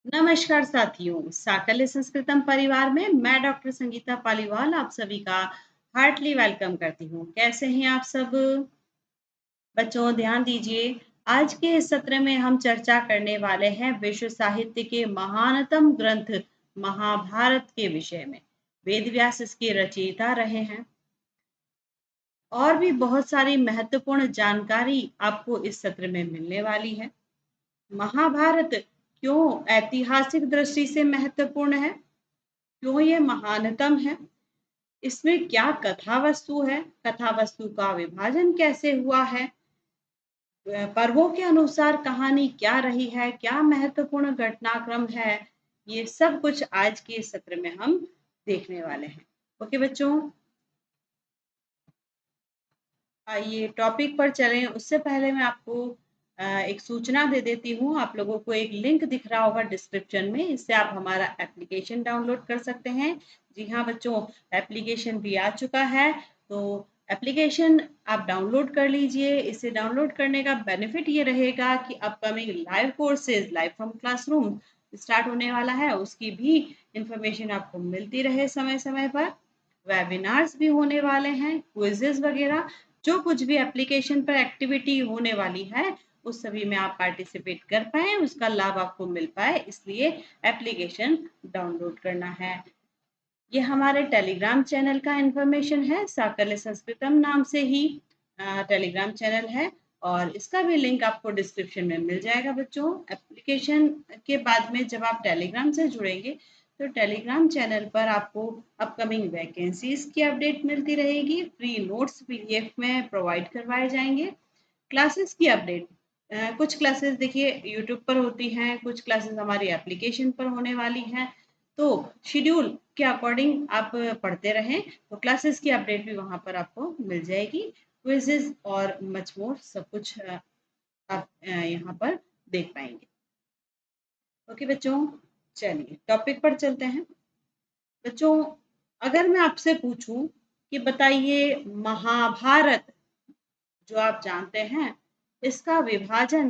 नमस्कार साथियों, साकल्य संस्कृतम परिवार में मैं डॉक्टर संगीता पालीवाल आप सभी का हार्टली वेलकम करती हूँ। कैसे हैं आप सब? बच्चों ध्यान दीजिए। आज के इस सत्र में हम चर्चा करने वाले हैं विश्व साहित्य के महानतम ग्रंथ महाभारत के विषय में। वेद व्यास इसके रचयिता रहे हैं और भी बहुत सारी महत्वपूर्ण जानकारी आपको इस सत्र में मिलने वाली है। महाभारत क्यों ऐतिहासिक दृष्टि से महत्वपूर्ण है? क्यों ये महानतम है? इसमें क्या कथा वस्तु है? कथा वस्तु का विभाजन कैसे हुआ है? पर्वों के अनुसार कहानी क्या रही है? क्या महत्वपूर्ण घटनाक्रम है? ये सब कुछ आज के इस सत्र में हम देखने वाले हैं। ओके बच्चों, आइए टॉपिक पर चलें। उससे पहले मैं आपको एक सूचना दे देती हूँ। आप लोगों को एक लिंक दिख रहा होगा डिस्क्रिप्शन में, इससे आप हमारा एप्लीकेशन डाउनलोड कर सकते हैं। जी हाँ बच्चों, एप्लीकेशन भी आ चुका है, तो एप्लीकेशन आप डाउनलोड कर लीजिए। इसे डाउनलोड करने का बेनिफिट ये रहेगा कि upcoming live courses live from classroom start होने वाला है, उसकी भी इंफॉर्मेशन आपको मिलती रहे समय समय पर। वेबिनार्स भी होने वाले हैं, क्विजेस वगैरह, जो कुछ भी एप्लीकेशन पर एक्टिविटी होने वाली है उस सभी में आप पार्टिसिपेट कर पाए, उसका लाभ आपको मिल पाए, इसलिए एप्लीकेशन डाउनलोड करना है। ये हमारे टेलीग्राम चैनल का इंफॉर्मेशन है, साकल्य संस्कृतम नाम से ही टेलीग्राम चैनल है और इसका भी लिंक आपको डिस्क्रिप्शन में मिल जाएगा बच्चों। एप्लीकेशन के बाद में जब आप टेलीग्राम से जुड़ेंगे तो टेलीग्राम चैनल पर आपको अपकमिंग वैकेंसीज की अपडेट मिलती रहेगी, फ्री नोट्स पीडीएफ में प्रोवाइड करवाए जाएंगे, क्लासेस की अपडेट। कुछ क्लासेस देखिए यूट्यूब पर होती हैं, कुछ क्लासेस हमारी एप्लीकेशन पर होने वाली हैं, तो शेड्यूल के अकॉर्डिंग आप पढ़ते रहें तो क्लासेस की अपडेट भी वहाँ पर आपको मिल जाएगी। क्विजेज और मच मोर सब कुछ आप यहाँ पर देख पाएंगे। ओके बच्चों, चलिए टॉपिक पर चलते हैं। बच्चों, अगर मैं आपसे पूछूं कि बताइए महाभारत जो आप जानते हैं, इसका विभाजन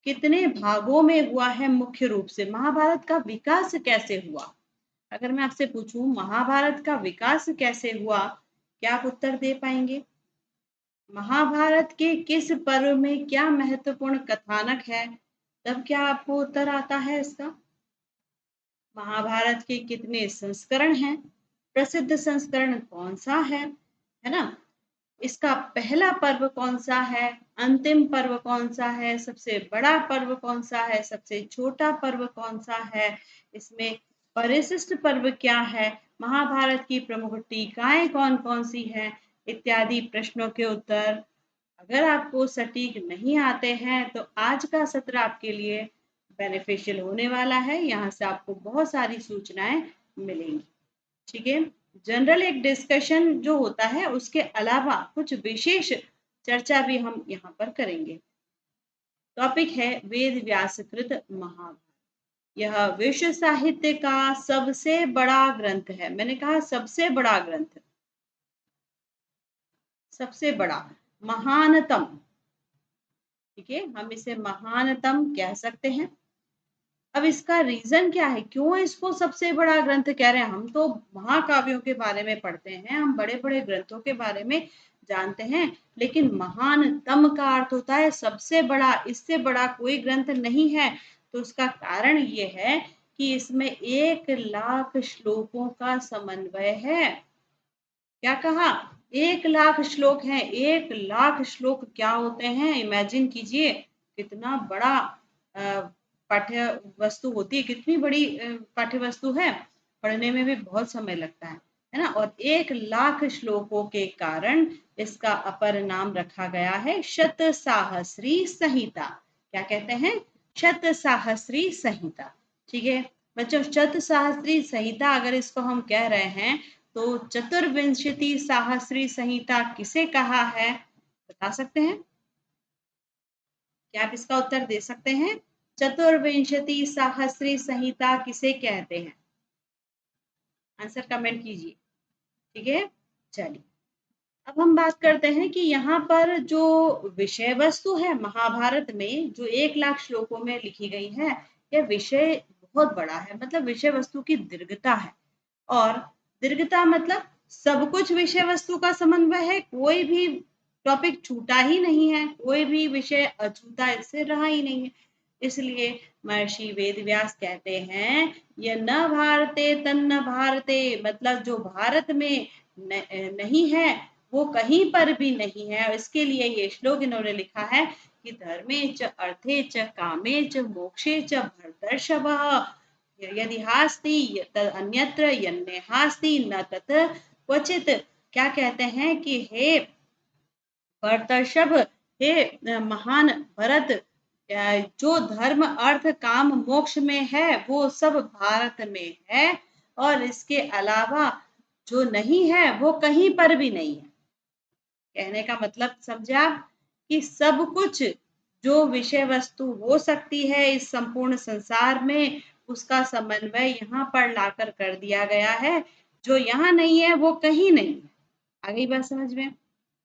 कितने भागों में हुआ है? मुख्य रूप से महाभारत का विकास कैसे हुआ? अगर मैं आपसे पूछूं महाभारत का विकास कैसे हुआ, क्या आप उत्तर दे पाएंगे? महाभारत के किस पर्व में क्या महत्वपूर्ण कथानक है? तब क्या आपको उत्तर आता है इसका? महाभारत के कितने संस्करण हैं? प्रसिद्ध संस्करण कौन सा है ना? इसका पहला पर्व कौन सा है? अंतिम पर्व कौन सा है? सबसे बड़ा पर्व कौन सा है? सबसे छोटा पर्व कौन सा है? इसमें परिशिष्ट पर्व क्या है? महाभारत की प्रमुख टीकाएं कौन कौन सी हैं? इत्यादि प्रश्नों के उत्तर अगर आपको सटीक नहीं आते हैं तो आज का सत्र आपके लिए बेनिफिशियल होने वाला है। यहाँ से आपको बहुत सारी सूचनाएं मिलेंगी। ठीक है, जनरल एक डिस्कशन जो होता है उसके अलावा कुछ विशेष चर्चा भी हम यहाँ पर करेंगे। टॉपिक है वेद व्यासकृत महाभारत। यह विश्व साहित्य का सबसे बड़ा ग्रंथ है। मैंने कहा सबसे बड़ा ग्रंथ, सबसे बड़ा, महानतम। ठीक है, हम इसे महानतम कह सकते हैं। अब इसका रीजन क्या है, क्यों इसको सबसे बड़ा ग्रंथ कह रहे हैं? हम तो महाकाव्यों के बारे में पढ़ते हैं, हम बड़े बड़े ग्रंथों के बारे में जानते हैं, लेकिन महानतम का अर्थ होता है सबसे बड़ा, इससे बड़ा कोई ग्रंथ नहीं है। तो उसका कारण ये है कि इसमें 1,00,000 श्लोकों का समन्वय है। क्या कहा? 1,00,000 श्लोक हैं। 1,00,000 श्लोक क्या होते हैं? इमेजिन कीजिए कितना बड़ा पाठ्य वस्तु होती है, कितनी बड़ी पाठ्य वस्तु है, पढ़ने में भी बहुत समय लगता है ना। और 1,00,000 श्लोकों के कारण इसका अपर नाम रखा गया है शत साहस्री संहिता। क्या कहते हैं? शत साहस्री संहिता। ठीक है बच्चों, शत सहस्त्री संहिता अगर इसको हम कह रहे हैं तो चतुर्विंशति साहस्री संहिता किसे कहा है? बता सकते हैं? क्या आप इसका उत्तर दे सकते हैं? चतुर्विंशति साहस्री संहिता किसे कहते हैं? आंसर कमेंट कीजिए। ठीक है, चलिए अब हम बात करते हैं कि यहाँ पर जो विषय वस्तु है महाभारत में, जो 1,00,000 श्लोकों में लिखी गई है, यह विषय बहुत बड़ा है, मतलब विषय वस्तु की दीर्घता है। और दीर्घता मतलब सब कुछ विषय वस्तु का समन्वय है, कोई भी टॉपिक छूटा ही नहीं है, कोई भी विषय अछूता इससे रहा ही नहीं है। इसलिए महर्षि वेदव्यास कहते हैं ये न भारते तन्न भारते, मतलब जो भारत में नहीं है वो कहीं पर भी नहीं है। और इसके लिए ये श्लोक इन्होंने लिखा है कि धर्मे च अर्थे च कामे च मोक्षे च भरतर्षभः यदि हास्ति अन्यत्र यन्ने हास्ति न तत् क्वचित। क्या कहते हैं कि हे भरतर्षभ, हे महान भरत, जो धर्म अर्थ काम मोक्ष में है वो सब भारत में है, और इसके अलावा जो नहीं है वो कहीं पर भी नहीं है। कहने का मतलब समझे आप कि सब कुछ जो विषय वस्तु हो सकती है इस संपूर्ण संसार में, उसका समन्वय यहाँ पर लाकर कर दिया गया है। जो यहाँ नहीं है वो कहीं नहीं है। आ गई बात समझ में?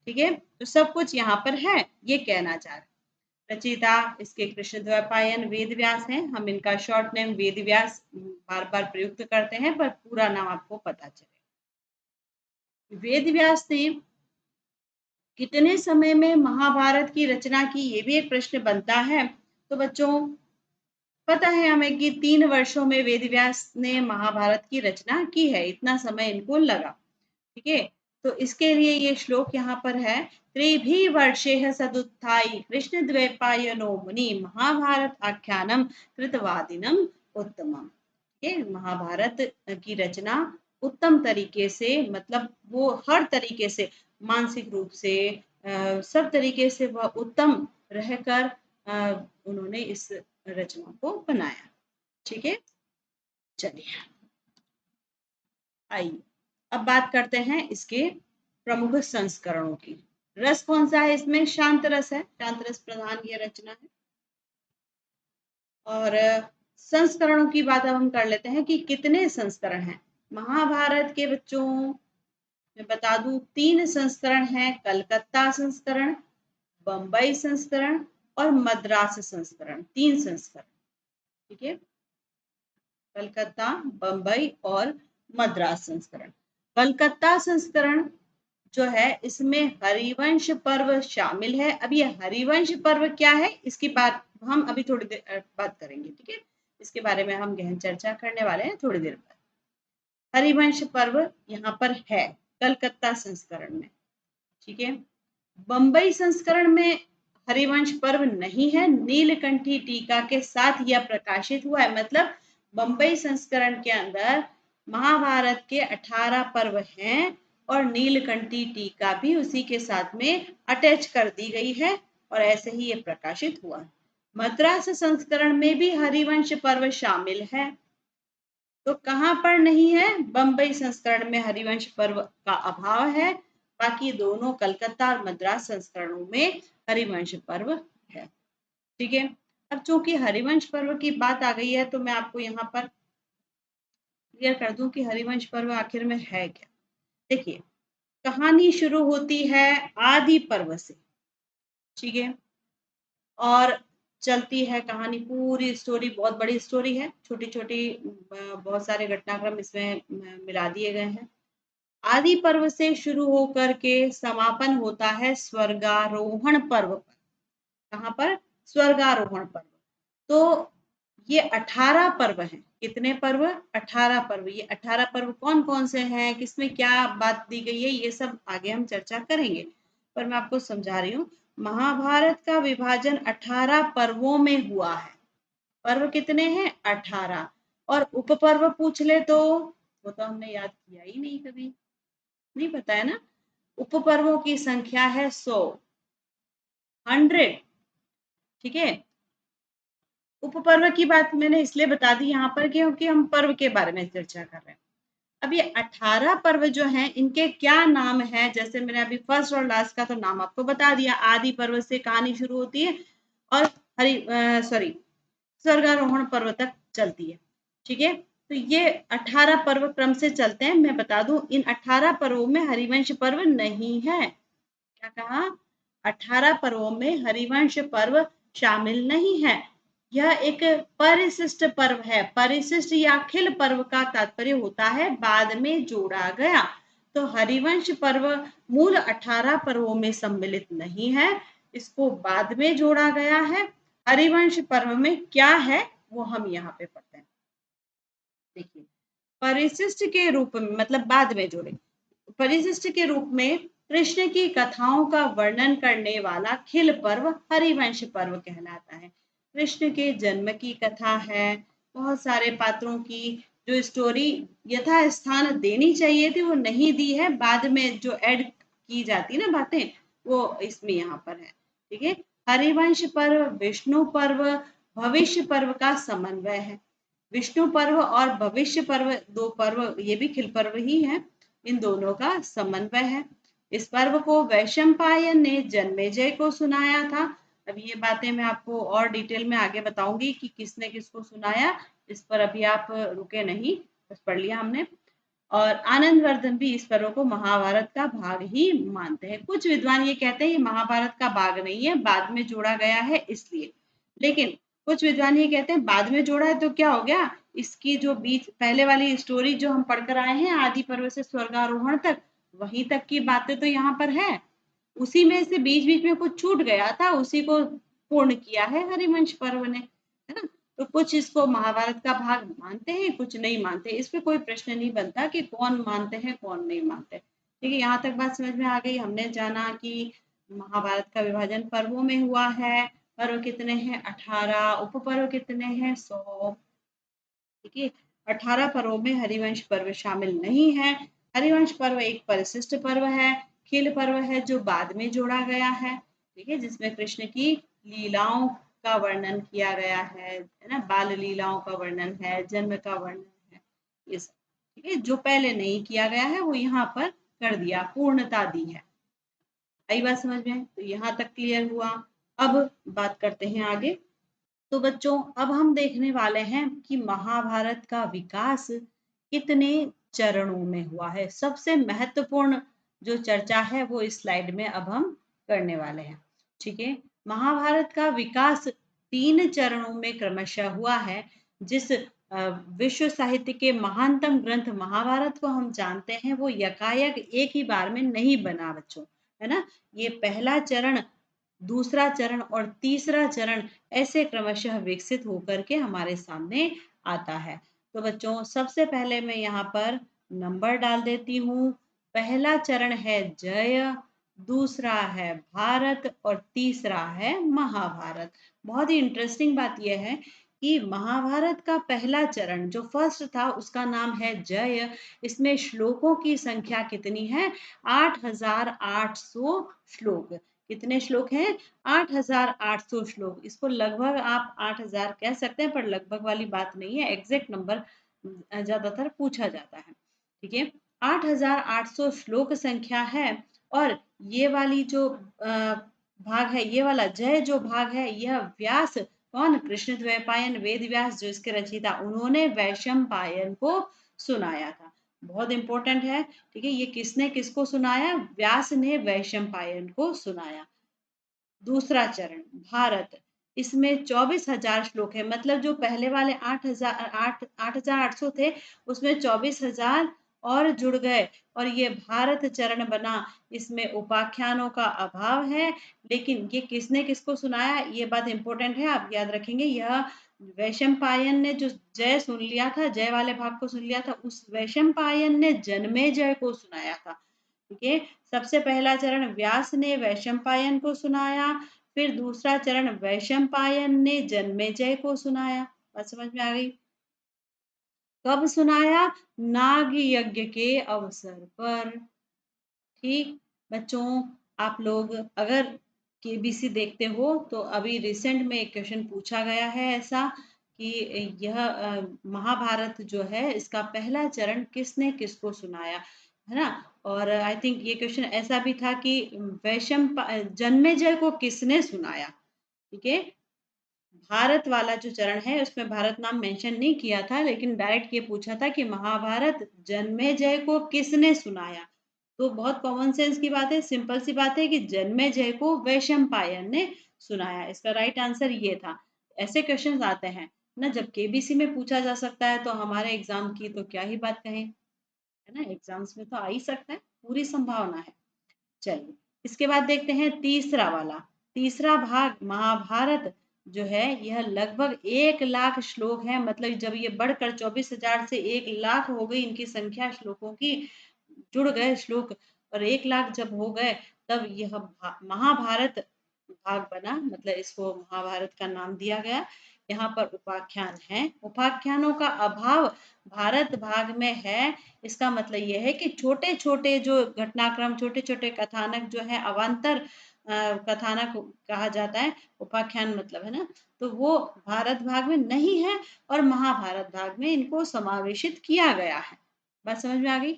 ठीक है, तो सब कुछ यहाँ पर है, ये कहना चाह रहे। रचयिता इसके कृष्णद्वैपायन वेदव्यास हैं। हम इनका शॉर्ट नेम वेदव्यास बार बार प्रयुक्त करते हैं, पर पूरा नाम आपको पता चले। वेदव्यास ने कितने समय में महाभारत की रचना की, ये भी एक प्रश्न बनता है। तो बच्चों पता है हमें कि 3 वर्षों में वेदव्यास ने महाभारत की रचना की है, इतना समय इनको लगा। ठीक है, तो इसके लिए ये श्लोक यहाँ पर है, त्रिभी वर्षेह सदुत्थायी कृष्ण द्वैपायनो मुनि महाभारत आख्यानम कृतवादिनम उत्तमम। महाभारत की रचना उत्तम तरीके से, मतलब वो हर तरीके से, मानसिक रूप से, सब तरीके से वह उत्तम रहकर उन्होंने इस रचना को बनाया। ठीक है, चलिए आइए अब बात करते हैं इसके प्रमुख संस्करणों की। रस कौन सा है इसमें? शांत रस है, शांत रस प्रधान ये रचना है। और संस्करणों की बात अब हम कर लेते हैं कि कितने संस्करण हैं महाभारत के। बच्चों मैं बता दूं 3 संस्करण हैं, कलकत्ता संस्करण, बंबई संस्करण और मद्रास संस्करण। 3 संस्करण। ठीक है, कलकत्ता, बंबई और मद्रास संस्करण। कलकत्ता संस्करण जो है इसमें हरिवंश पर्व शामिल है। अब ये हरिवंश पर्व क्या है इसकी बात हम अभी थोड़ी देर बात करेंगे। ठीक है, इसके बारे में हम गहन चर्चा करने वाले हैं थोड़ी देर बाद। हरिवंश पर्व यहाँ पर है कलकत्ता संस्करण में। ठीक है, बंबई संस्करण में हरिवंश पर्व नहीं है, नीलकंठी टीका के साथ यह प्रकाशित हुआ है। मतलब बंबई संस्करण के अंदर महाभारत के 18 पर्व हैं और नीलकंठी टीका भी उसी के साथ में अटैच कर दी गई है, और ऐसे ही ये प्रकाशित हुआ। मद्रास संस्करण में भी हरिवंश पर्व शामिल है। तो कहाँ पर नहीं है? बंबई संस्करण में हरिवंश पर्व का अभाव है, बाकी दोनों कलकत्ता और मद्रास संस्करणों में हरिवंश पर्व है। ठीक है, अब चूंकि हरिवंश पर्व की बात आ गई है तो मैं आपको यहाँ पर क्लियर कर दूं कि हरिवंश पर्व आखिर में है क्या। देखिए, कहानी शुरू होती है आदि पर्व से। ठीक है, और चलती है कहानी, पूरी स्टोरी, बहुत बड़ी स्टोरी है, छोटी छोटी बहुत सारे घटनाक्रम इसमें मिला दिए गए हैं। आदि पर्व से शुरू होकर के समापन होता है स्वर्गारोहण पर्व पर। कहाँ पर? स्वर्गारोहण पर्व। तो ये 18 पर्व हैं। कितने पर्व? 18 पर्व। ये 18 पर्व कौन कौन से हैं, किसमें क्या बात दी गई है, ये सब आगे हम चर्चा करेंगे, पर मैं आपको समझा रही हूँ। महाभारत का विभाजन 18 पर्वों में हुआ है। पर्व कितने हैं? 18। और उपपर्व पूछ ले तो वो तो हमने याद किया ही नहीं, कभी नहीं पता है ना। उपपर्वों की संख्या है 100। ठीक है, उपपर्व की बात मैंने इसलिए बता दी यहाँ पर क्योंकि हम पर्व के बारे में चर्चा कर रहे हैं। अब ये 18 पर्व जो हैं इनके क्या नाम है? जैसे मैंने अभी फर्स्ट और लास्ट का तो नाम आपको बता दिया। आदि पर्व से कहानी शुरू होती है और स्वर्गारोहण पर्व तक चलती है। ठीक है, तो ये 18 पर्व क्रम से चलते हैं। मैं बता दूं इन 18 पर्वों में हरिवंश पर्व नहीं है। क्या कहा? 18 पर्वों में हरिवंश पर्व शामिल नहीं है। यह एक परिशिष्ट पर्व है। परिशिष्ट या खिल पर्व का तात्पर्य होता है बाद में जोड़ा गया। तो हरिवंश पर्व मूल 18 पर्वों में सम्मिलित नहीं है, इसको बाद में जोड़ा गया है। हरिवंश पर्व में क्या है वो हम यहाँ पे पढ़ते हैं। देखिए, परिशिष्ट के रूप में मतलब बाद में जोड़े, परिशिष्ट के रूप में कृष्ण की कथाओं का वर्णन करने वाला खिल पर्व हरिवंश पर्व कहलाता है। कृष्ण के जन्म की कथा है, बहुत सारे पात्रों की जो स्टोरी यथा स्थान देनी चाहिए थी वो नहीं दी है, बाद में जो ऐड की जाती ना बातें वो इसमें यहाँ पर है। ठीक है, हरिवंश पर्व विष्णु पर्व भविष्य पर्व का समन्वय है। विष्णु पर्व और भविष्य पर्व दो पर्व ये भी खिल पर्व ही है, इन दोनों का समन्वय है। इस पर्व को वैशंपायन ने जन्मेजय को सुनाया था। अब ये बातें मैं आपको और डिटेल में आगे बताऊंगी कि किसने किसको सुनाया, इस पर अभी आप रुके नहीं, बस पढ़ लिया हमने। और आनंदवर्धन भी इस पर्व को महाभारत का भाग ही मानते हैं। कुछ विद्वान ये कहते हैं ये महाभारत का भाग नहीं है, बाद में जोड़ा गया है इसलिए। लेकिन कुछ विद्वान ये कहते हैं बाद में जोड़ा है तो क्या हो गया, इसकी जो बीच पहले वाली स्टोरी जो हम पढ़कर आए हैं आदि पर्व से स्वर्गारोहण तक, वहीं तक की बातें तो यहाँ पर है, उसी में से बीच बीच में कुछ छूट गया था, उसी को पूर्ण किया है हरिवंश पर्व ने, है ना। तो कुछ इसको महाभारत का भाग मानते हैं, कुछ नहीं मानते। इस पे कोई प्रश्न नहीं बनता कि कौन मानते हैं कौन नहीं मानते। ठीक है, यहाँ तक बात समझ में आ गई। हमने जाना कि महाभारत का विभाजन पर्वों में हुआ है। पर्व कितने हैं? 18। उप पर्व कितने हैं? 100। ठीक है, 18 पर्वों में हरिवंश पर्व शामिल नहीं है। हरिवंश पर्व एक परिशिष्ट पर्व है, खिल पर्व है जो बाद में जोड़ा गया है। ठीक है, जिसमें कृष्ण की लीलाओं का वर्णन किया गया है ना, बाल लीलाओं का वर्णन है, जन्म का वर्णन है, ये सब। ठीक है, जो पहले नहीं किया गया है वो यहाँ पर कर दिया, पूर्णता दी है। आई बात समझ में? तो यहाँ तक क्लियर हुआ। अब बात करते हैं आगे। तो बच्चों अब हम देखने वाले हैं कि महाभारत का विकास कितने चरणों में हुआ है। सबसे महत्वपूर्ण जो चर्चा है वो इस स्लाइड में अब हम करने वाले हैं। ठीक है, महाभारत का विकास 3 चरणों में क्रमशः हुआ है। जिस विश्व साहित्य के महानतम ग्रंथ महाभारत को हम जानते हैं वो यकायक एक ही बार में नहीं बना बच्चों, है ना। ये पहला चरण, दूसरा चरण और तीसरा चरण ऐसे क्रमशः विकसित होकर के हमारे सामने आता है। तो बच्चों सबसे पहले मैं यहाँ पर नंबर डाल देती हूँ। पहला चरण है जय, दूसरा है भारत और तीसरा है महाभारत। बहुत ही इंटरेस्टिंग बात यह है कि महाभारत का पहला चरण जो फर्स्ट था उसका नाम है जय। इसमें श्लोकों की संख्या कितनी है? 8800 श्लोक। कितने श्लोक हैं? 8800 श्लोक। इसको लगभग आप 8000 कह सकते हैं, पर लगभग वाली बात नहीं है, एग्जैक्ट नंबर ज्यादातर पूछा जाता है। ठीक है, 8800 श्लोक संख्या है। और ये वाली जो भाग है, ये वाला जय जो भाग है, यह व्यास, कौन? कृष्ण द्वैपायन वेद व्यास जो इसके रचयिता, उन्होंने वैशंपायन को सुनाया था। बहुत इंपॉर्टेंट है। ठीक है, ये किसने किसको सुनाया? व्यास ने वैशंपायन को सुनाया। दूसरा चरण भारत, इसमें 24,000 श्लोक है। मतलब जो पहले वाले 8,800 थे उसमें 24,000 और जुड़ गए और ये भारत चरण बना। इसमें उपाख्यानों का अभाव है, लेकिन ये किसने किसको सुनाया ये बात इंपॉर्टेंट है, आप याद रखेंगे। यह वैशंपायन ने जो जय सुन लिया था, जय वाले भाग को सुन लिया था, उस वैशंपायन ने जन्मेजय को सुनाया था। ठीक है, सबसे पहला चरण व्यास ने वैशंपायन को सुनाया, फिर दूसरा चरण वैशंपायन ने जन्मेजय को सुनाया। बात समझ में आ गई? कब सुनाया? नाग यज्ञ के अवसर पर। ठीक बच्चों, आप लोग अगर केबीसी देखते हो तो अभी रिसेंट में एक क्वेश्चन पूछा गया है ऐसा कि यह महाभारत जो है इसका पहला चरण किसने किसको सुनाया, है ना। और आई थिंक ये क्वेश्चन ऐसा भी था कि वैशम जन्मेजय को किसने सुनाया। ठीक है, भारत वाला जो चरण है उसमें भारत नाम मेंशन नहीं किया था, लेकिन डायरेक्ट ये पूछा था कि महाभारत जन्मेजय को किसने सुनाया। तो बहुत कॉमन सेंस की बात है, सिंपल सी बात है कि जन्मेजय को वैशंपायन ने सुनाया। इसका राइट आंसर ये था। ऐसे क्वेश्चंस आते हैं ना, जब केबीसी में पूछा जा सकता है तो हमारे एग्जाम की तो क्या ही बात कहें, है ना। एग्जाम्स में तो आ ही सकता है, पूरी संभावना है। चलिए, इसके बाद देखते हैं तीसरा वाला। तीसरा भाग महाभारत जो है, यह लगभग 1 लाख श्लोक है। मतलब जब ये बढ़कर 24,000 से 1 लाख हो गई इनकी संख्या श्लोकों की, जुड़ गए श्लोक, और 1 लाख जब हो गए तब यह महाभारत भाग बना, मतलब इसको महाभारत का नाम दिया गया। यहाँ पर उपाख्यान है, उपाख्यानों का अभाव भारत भाग में है। इसका मतलब यह है कि छोटे छोटे जो घटनाक्रम, छोटे छोटे कथानक जो है, अवान्तर कथानक कहा जाता है, उपाख्यान मतलब, है ना। तो वो भारत भाग में नहीं है और महाभारत भाग में इनको समावेशित किया गया है। बात समझ में आ गई।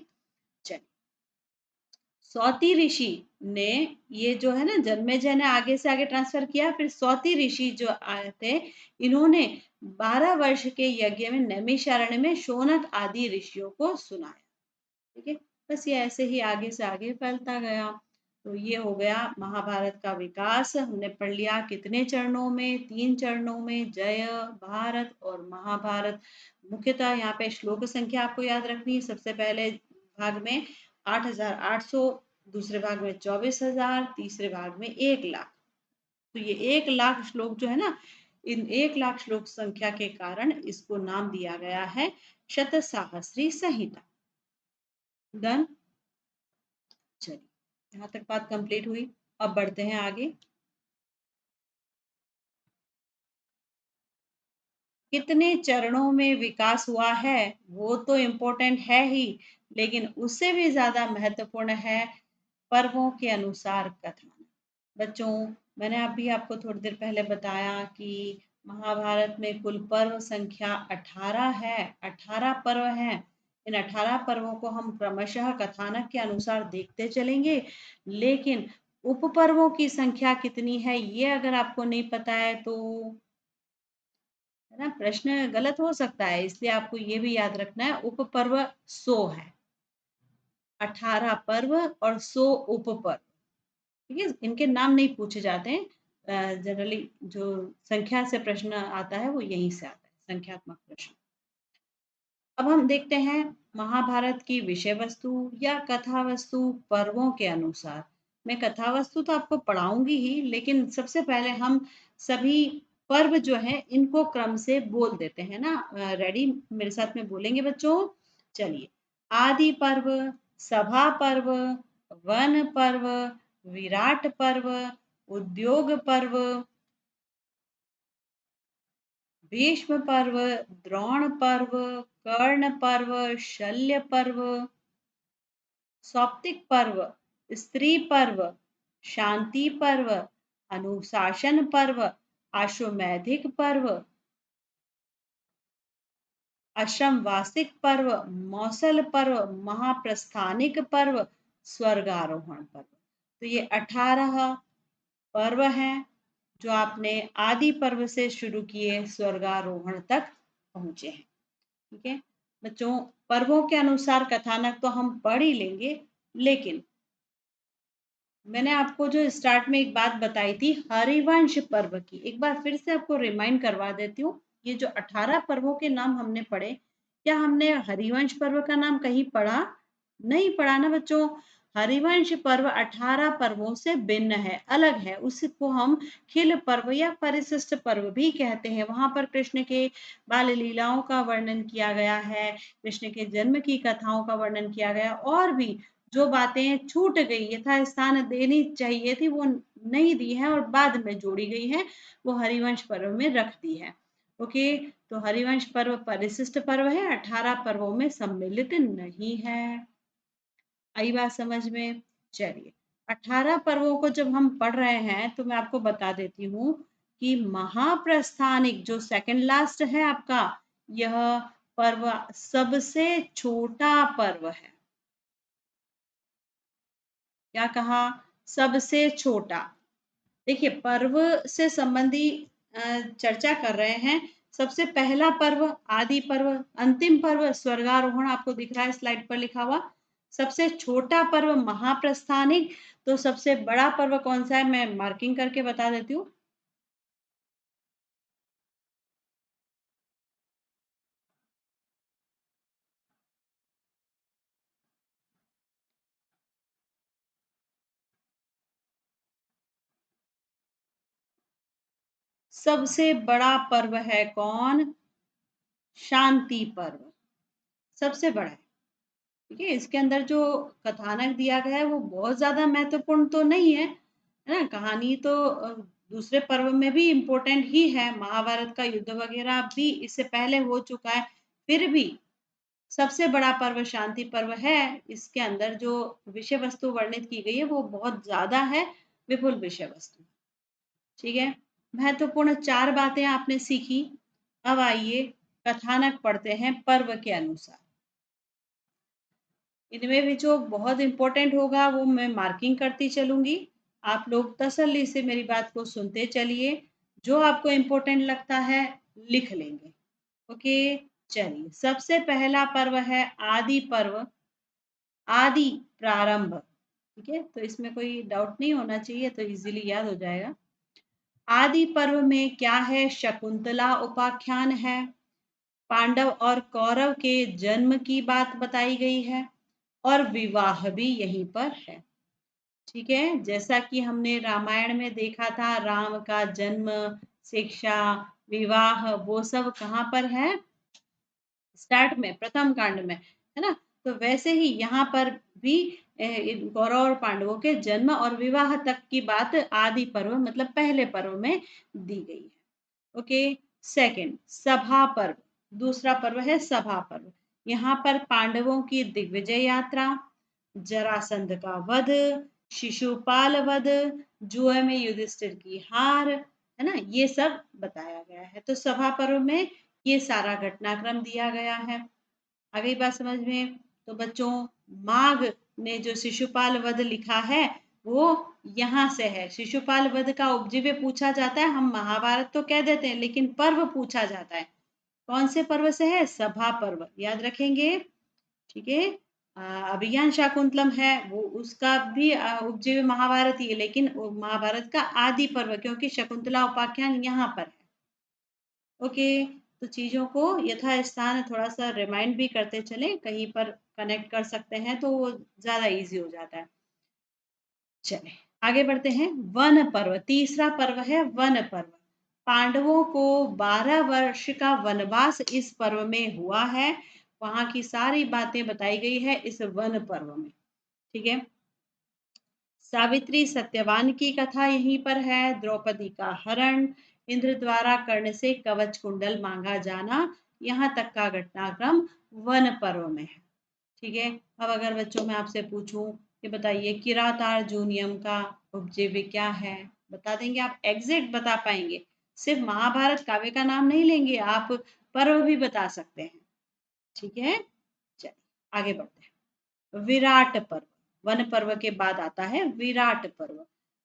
चलिए, सौती ऋषि ने, ये जो है ना, जन्मेजय ने आगे से आगे ट्रांसफर किया, फिर सौती ऋषि जो आए थे, इन्होंने 12 वर्ष के यज्ञ में नैमिषारण्य में शौनक आदि ऋषियों को सुनाया। ठीक है, बस ये ऐसे ही आगे से आगे फैलता गया। तो ये हो गया महाभारत का विकास। हमने पढ़ लिया कितने चरणों में, 3 चरणों में, जय, भारत और महाभारत। मुख्यतः यहाँ पे श्लोक संख्या आपको याद रखनी है। सबसे पहले भाग में 8,800, दूसरे भाग में 24,000, तीसरे भाग में 1 लाख। तो ये 1 लाख श्लोक जो है ना, इन 1 लाख श्लोक संख्या के कारण इसको नाम दिया गया है शत साहस्री संहिता। डन। चलिए, यहाँ तक बात कंप्लीट हुई। अब बढ़ते हैं आगे। कितने चरणों में विकास हुआ है वो तो इम्पोर्टेंट है ही, लेकिन उससे भी ज्यादा महत्वपूर्ण है पर्वों के अनुसार कथन। बच्चों, मैंने अभी आपको थोड़ी देर पहले बताया कि महाभारत में कुल पर्व संख्या 18 है। 18 पर्व हैं। इन 18 पर्वों को हम क्रमशः कथानक के अनुसार देखते चलेंगे, लेकिन उपपर्वों की संख्या कितनी है ये अगर आपको नहीं पता है तो, है ना, प्रश्न गलत हो सकता है। इसलिए आपको ये भी याद रखना है, उपपर्व 100 है। 18 पर्व और 100 उपपर्व। ठीक है, इनके नाम नहीं पूछे जाते हैं। जनरली जो संख्या से प्रश्न आता है वो यहीं से आता है, संख्यात्मक प्रश्न। अब हम देखते हैं महाभारत की विषय वस्तु या कथा वस्तु पर्वों के अनुसार। मैं कथा वस्तु तो आपको पढ़ाऊंगी ही, लेकिन सबसे पहले हम सभी पर्व जो है इनको क्रम से बोल देते हैं ना। रेडी, मेरे साथ में बोलेंगे बच्चों। चलिए, आदि पर्व, सभा पर्व, वन पर्व, विराट पर्व, उद्योग पर्व, भीष्म पर्व, द्रोण पर्व, कर्ण पर्व, शल्य पर्व, सौप्तिक पर्व, स्त्री पर्व, शांति पर्व, अनुशासन पर्व, आश्वमेधिक पर्व, आश्रम वासिक पर्व, मौसल पर्व, महाप्रस्थानिक पर्व, स्वर्गारोहण पर्व। तो ये 18 पर्व हैं जो आपने आदि पर्व से शुरू किए स्वर्गारोहण तक पहुंचे हैं। ठीक है बच्चों, पर्वों के अनुसार कथानक तो हम पढ़ ही लेंगे, लेकिन मैंने आपको जो स्टार्ट में एक बात बताई थी हरिवंश पर्व की, एक बार फिर से आपको रिमाइंड करवा देती हूँ। ये जो 18 पर्वों के नाम हमने पढ़े, क्या हमने हरिवंश पर्व का नाम कहीं पढ़ा? नहीं पढ़ा ना बच्चों। हरिवंश पर्व 18 पर्वों से भिन्न है, अलग है। उसको हम खिल पर्व या परिशिष्ट पर्व भी कहते हैं। वहां पर कृष्ण के बाल लीलाओं का वर्णन किया गया है, कृष्ण के जन्म की कथाओं का वर्णन किया गया, और भी जो बातें छूट गई, यथास्थान देनी चाहिए थी, वो नहीं दी है और बाद में जोड़ी गई है, वो हरिवंश पर्व में रख दी है। ओके, तो हरिवंश पर्व परिशिष्ट पर्व है, 18 पर्वों में सम्मिलित नहीं है। आई बात समझ में? चलिए, 18 पर्वों को जब हम पढ़ रहे हैं तो मैं आपको बता देती हूँ कि महाप्रस्थानिक जो सेकंड लास्ट है आपका, यह पर्व सबसे छोटा पर्व है। क्या कहा? सबसे छोटा। देखिए, पर्व से संबंधी चर्चा कर रहे हैं। सबसे पहला पर्व आदि पर्व, अंतिम पर्व स्वर्गारोहण आपको दिख रहा है स्लाइड पर लिखा हुआ। सबसे छोटा पर्व महाप्रस्थानिक। तो सबसे बड़ा पर्व कौन सा है मैं मार्किंग करके बता देती हूँ। सबसे बड़ा पर्व है कौन? शांति पर्व सबसे बड़ा है। ठीक है, इसके अंदर जो कथानक दिया गया है वो बहुत ज्यादा महत्वपूर्ण तो नहीं है ना। कहानी तो दूसरे पर्व में भी इम्पोर्टेंट ही है, महाभारत का युद्ध वगैरह भी इससे पहले हो चुका है। फिर भी सबसे बड़ा पर्व शांति पर्व है। इसके अंदर जो विषय वस्तु वर्णित की गई है वो बहुत ज्यादा है, विपुल विषय वस्तु। ठीक है, महत्वपूर्ण 4 बातें आपने सीखी। अब आइए कथानक पढ़ते हैं पर्व के अनुसार। इनमें भी जो बहुत इंपॉर्टेंट होगा वो मैं मार्किंग करती चलूंगी। आप लोग तसल्ली से मेरी बात को सुनते चलिए, जो आपको इम्पोर्टेंट लगता है लिख लेंगे। ओके, चलिए सबसे पहला पर्व है आदि पर्व, आदि प्रारंभ। ठीक है, तो इसमें कोई डाउट नहीं होना चाहिए, तो इजीली याद हो जाएगा। आदि पर्व में क्या है? शकुंतला उपाख्यान है, पांडव और कौरव के जन्म की बात बताई गई है और विवाह भी यहीं पर है। ठीक है, जैसा कि हमने रामायण में देखा था, राम का जन्म, शिक्षा, विवाह वो सब कहाँ पर है? स्टार्ट में, प्रथम कांड में, है ना। तो वैसे ही यहाँ पर भी इन कौरव और पांडवों के जन्म और विवाह तक की बात आदि पर्व मतलब पहले पर्व में दी गई है। ओके, सेकंड सभा पर्व, दूसरा पर्व है सभा पर्व। यहाँ पर पांडवों की दिग्विजय यात्रा, जरासंध का वध, शिशुपाल वध, जुए में युधिष्ठिर की हार, है ना, ये सब बताया गया है। तो सभा पर्व में ये सारा घटनाक्रम दिया गया है। आ गई बात समझ में? तो बच्चों, माघ ने जो शिशुपाल वध लिखा है वो यहाँ से है। शिशुपाल वध का उपजीव्य पूछा जाता है, हम महाभारत तो कह देते हैं लेकिन पर्व पूछा जाता है। कौन से पर्व से है? सभा पर्व, याद रखेंगे। ठीक है, अभिज्ञान शाकुंतलम है वो, उसका भी उपजीव्य महाभारत ही है, लेकिन महाभारत का आदि पर्व, क्योंकि शकुंतला उपाख्यान यहाँ पर है। ओके, तो चीजों को यथास्थान थोड़ा सा रिमाइंड भी करते चले, कहीं पर कनेक्ट कर सकते हैं तो वो ज्यादा इजी हो जाता है। चले आगे बढ़ते हैं। वन पर्व, तीसरा पर्व है वन पर्व। पांडवों को 12 वर्ष का वनवास इस पर्व में हुआ है, वहां की सारी बातें बताई गई है इस वन पर्व में। ठीक है, सावित्री सत्यवान की कथा यहीं पर है, द्रौपदी का हरण, इंद्र द्वारा कर्ण से कवच कुंडल मांगा जाना, यहाँ तक का घटनाक्रम वन पर्व में है। ठीक है, अब अगर बच्चों मैं आपसे पूछूं कि बताइए किरात अर्जुनियम का उपजीव्य क्या है, बता देंगे आप? एग्जैक्ट बता पाएंगे? सिर्फ महाभारत काव्य का नाम नहीं लेंगे आप, पर्व भी बता सकते हैं। ठीक है, चलिए आगे बढ़ते हैं। विराट पर्व, वन पर्व के बाद आता है विराट पर्व।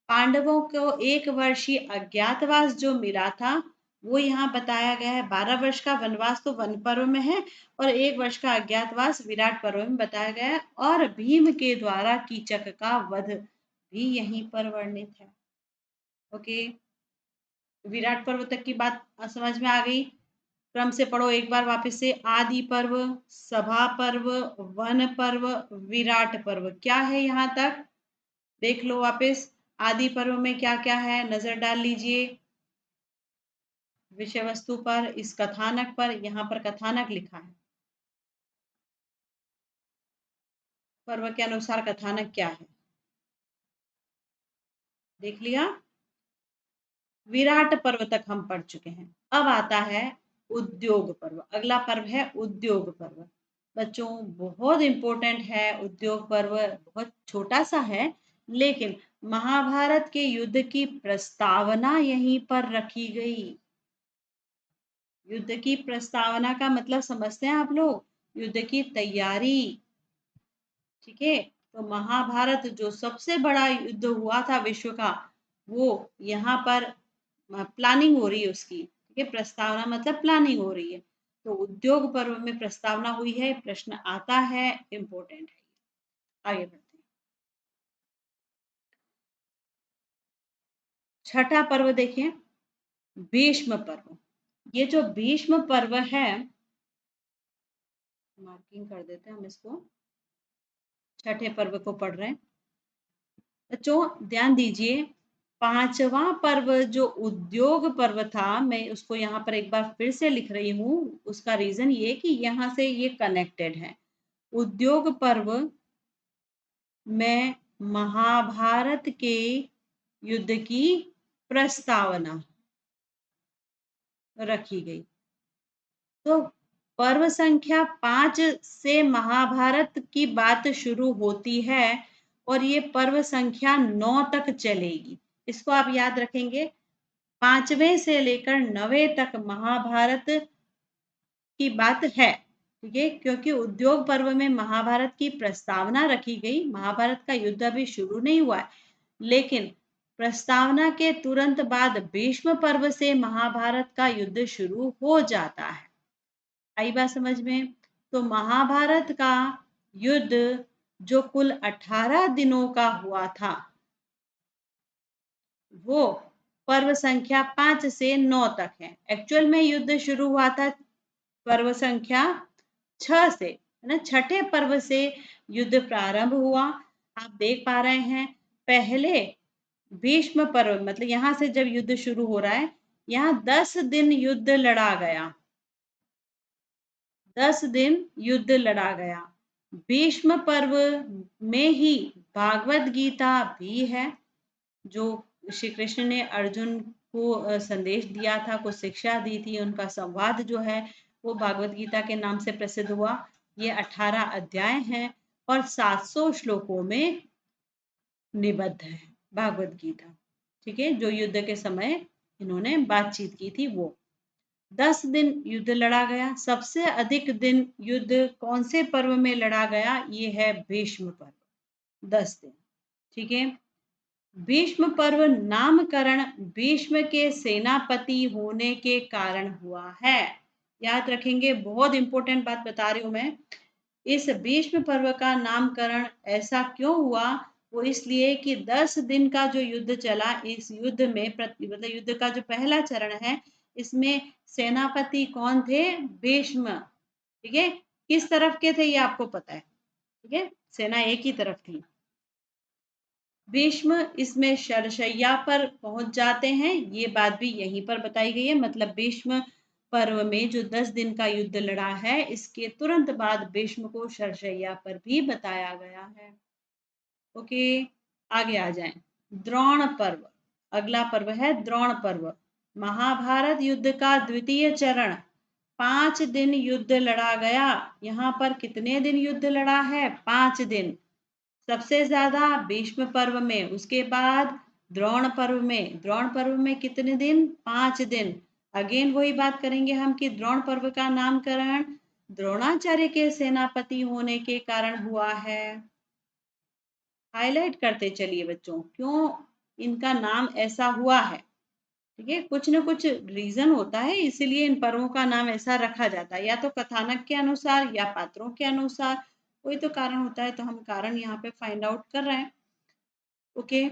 पांडवों को 1 वर्षीय अज्ञातवास जो मिला था वो यहाँ बताया गया है। 12 वर्ष का वनवास तो वन पर्व में है और 1 वर्ष का अज्ञातवास विराट पर्व में बताया गया है, और भीम के द्वारा कीचक का वध भी यहीं पर वर्णित है। ओके, विराट पर्व तक की बात समझ में आ गई। क्रम से पढ़ो एक बार वापस से। आदि पर्व, सभा पर्व, वन पर्व, विराट पर्व, क्या है यहाँ तक? देख लो वापस। आदि पर्व में क्या क्या है, नजर डाल लीजिए विषय वस्तु पर, इस कथानक पर। यहाँ पर कथानक लिखा है, पर्व के अनुसार कथानक क्या है, देख लिया। विराट पर्व तक हम पढ़ चुके हैं। अब आता है उद्योग पर्व, अगला पर्व है उद्योग पर्व। बच्चों बहुत इंपॉर्टेंट है उद्योग पर्व, बहुत छोटा सा है लेकिन महाभारत के युद्ध की प्रस्तावना यहीं पर रखी गई। युद्ध की प्रस्तावना का मतलब समझते हैं आप लोग? युद्ध की तैयारी। ठीक है, तो महाभारत जो सबसे बड़ा युद्ध हुआ था विश्व का, वो यहाँ पर प्लानिंग हो रही है उसकी। ठीक है, प्रस्तावना मतलब प्लानिंग हो रही है। तो उद्योग पर्व में प्रस्तावना हुई है, प्रश्न आता है, इंपॉर्टेंट है। आगे बढ़ते हैं। छठा पर्व देखें, भीष्म पर्व। ये जो भीष्म पर्व है, मार्किंग कर देते हैं हम इसको, छठे पर्व को पढ़ रहे हैं। बच्चों ध्यान दीजिए, पांचवा पर्व जो उद्योग पर्व था, मैं उसको यहाँ पर एक बार फिर से लिख रही हूँ। उसका रीजन ये कि यहाँ से ये कनेक्टेड है। उद्योग पर्व में महाभारत के युद्ध की प्रस्तावना रखी गई। तो पर्व संख्या 5 से महाभारत की बात शुरू होती है और ये पर्व संख्या 9 तक चलेगी। इसको आप याद रखेंगे। 5वें से लेकर 9वें तक महाभारत की बात है। ठीक है, क्योंकि उद्योग पर्व में महाभारत की प्रस्तावना रखी गई। महाभारत का युद्ध अभी शुरू नहीं हुआ है, लेकिन प्रस्तावना के तुरंत बाद भीष्म पर्व से महाभारत का युद्ध शुरू हो जाता है। आई बात समझ में? तो महाभारत का युद्ध जो कुल 18 दिनों का हुआ था, वो पर्व संख्या 5 से 9 तक है। एक्चुअल में युद्ध शुरू हुआ था पर्व संख्या 6 से, है ना। छठे पर्व से युद्ध प्रारंभ हुआ। आप देख पा रहे हैं, पहले भीष्म पर्व, मतलब यहाँ से जब युद्ध शुरू हो रहा है, यहाँ 10 दिन युद्ध लड़ा गया। 10 दिन युद्ध लड़ा गया। भीष्म पर्व में ही भागवत गीता भी है, जो श्री कृष्ण ने अर्जुन को संदेश दिया था, कुछ शिक्षा दी थी। उनका संवाद जो है वो भागवत गीता के नाम से प्रसिद्ध हुआ। ये 18 अध्याय हैं और 700 श्लोकों में निबद्ध है भागवत गीता। ठीक है, जो युद्ध के समय इन्होंने बातचीत की थी वो। 10 दिन युद्ध लड़ा गया। सबसे अधिक दिन युद्ध कौन से पर्व में लड़ा गया? ये है भीष्म पर्व, 10 दिन। ठीक है, भीष्म पर्व नामकरण भीष्म के सेनापति होने के कारण हुआ है। याद रखेंगे, बहुत इंपॉर्टेंट बात बता रही हूं मैं। इस भीष्म पर्व का नामकरण ऐसा क्यों हुआ? वो इसलिए कि 10 दिन का जो युद्ध चला, इस युद्ध में मतलब युद्ध का जो पहला चरण है, इसमें सेनापति कौन थे? भीष्म। ठीक है, किस तरफ के थे ये आपको पता है। ठीक है, सेना एक ही तरफ थी। भीष्म इसमें शरशैया पर पहुंच जाते हैं। ये बात भी यहीं पर बताई गई है। मतलब भीष्म पर्व में जो 10 दिन का युद्ध लड़ा है, इसके तुरंत बाद भीष्म को शरशैया पर भी बताया गया है। ओके, आगे आ जाएं। द्रोण पर्व, अगला पर्व है द्रोण पर्व। महाभारत युद्ध का द्वितीय चरण, 5 दिन युद्ध लड़ा गया। यहाँ पर कितने दिन युद्ध लड़ा है? 5 दिन। सबसे ज्यादा भीष्म पर्व में, उसके बाद द्रोण पर्व में। द्रोण पर्व में कितने दिन? 5 दिन। अगेन वही बात करेंगे हम कि द्रोण पर्व का नामकरण द्रोणाचार्य के सेनापति होने के कारण हुआ है। हाईलाइट करते चलिए बच्चों, क्यों इनका नाम ऐसा हुआ है। ठीक है, कुछ न कुछ रीजन होता है, इसीलिए इन पर्वों का नाम ऐसा रखा जाता है। या तो कथानक के अनुसार या पात्रों के अनुसार, कोई तो कारण होता है। तो हम कारण यहाँ पे फाइंड आउट कर रहे हैं। ओके,